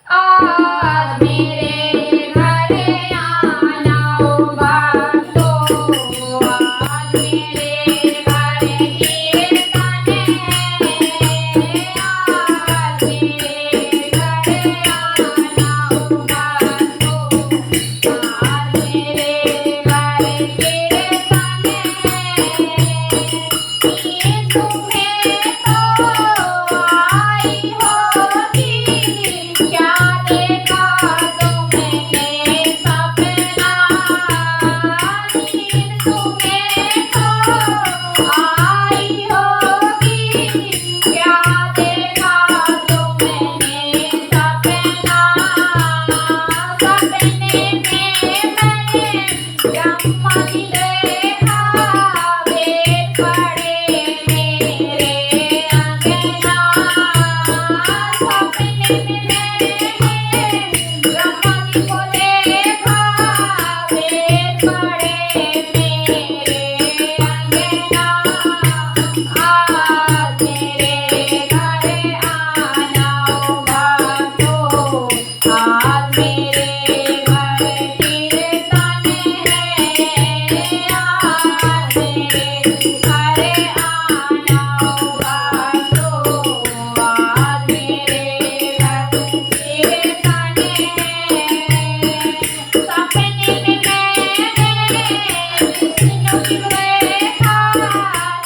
आज मेरे घर आना होगा तो आज मेरे घर कीर्तन है आज मेरे घर आना होगा तो आज मेरे घर कीर्तन है ये तुम्हें तो आई होगी क्या देखा तुमने सपना नींद तुम्हें तो आई होगी क्या देखा तुमने सपना सपने में मैंने ब्रह्मा जी देखा वे पड़े मेरे अंगना सपने में मैंने ब्रह्मा जी को देखा वे पड़े मेरे अंगना आज मेरे घर आना होगा तो आज मेरे घर कीर्तन है आज मेरे घर आना होगा तो आज मेरे घर कीर्तन है सपने में मैंने विष्णु जी को देखा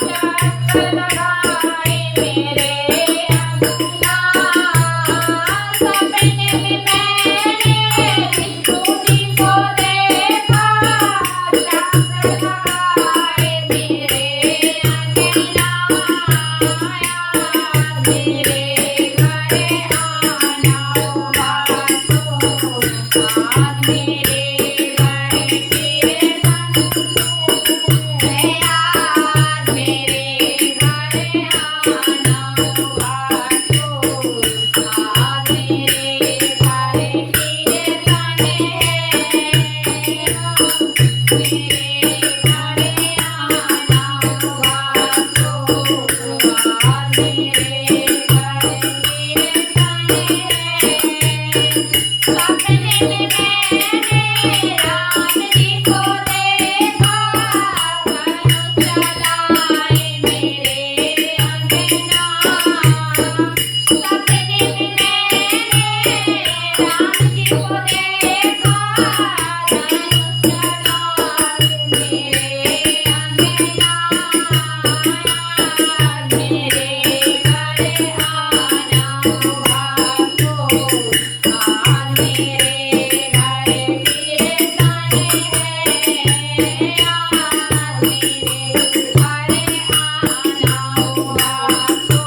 चक्कर लगाए मेरे अंगना सपने में मैंने विष्णु जी को देखा चक्कर लगाए मेरे अंगना आज मेरे घर आना होगा तो आज मेरे घर कीर्तन है आज मेरे घर आना होगा तो आज मेरे घर कीर्तन है मेरे घर आना होगा तो आज मेरे घर कीर्तन है सपने में मैंने राम जी को देखा धनुष चलाए मेरे अंगना सपने में मैंने राम जी को देखा धनुष चलाए मेरे अंगना आज मेरे घर आना होगा तो आज मेरे घर कीर्तन है आज मेरे घर आना होगा तो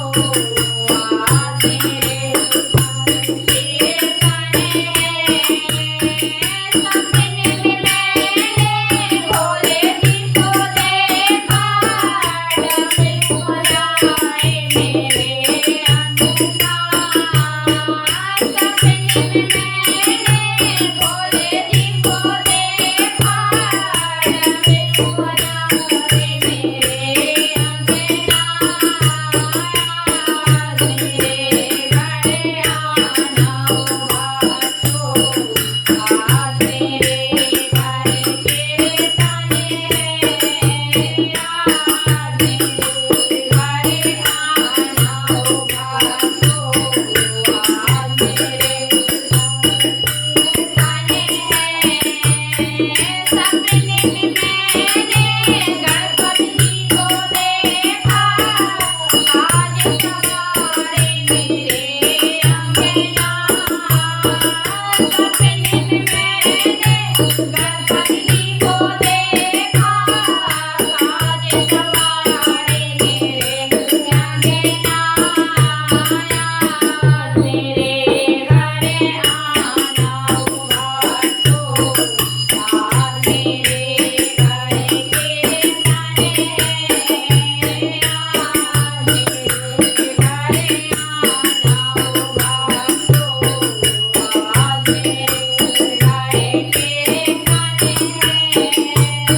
आज मेरे घर कीर्तन है सपने में मैंने भोले जी को देखा डमरू बजाए मेरे अंगना सपने में मैंने भोले जी को देखा डमरू बजाए मेरे अंगना आज मेरे घर आना होगा तो आज मेरे घर कीर्तन है आज मेरे घर आना होगा तो आज मेरे सपने में मैंने गणपति जी को देखा आज सवारे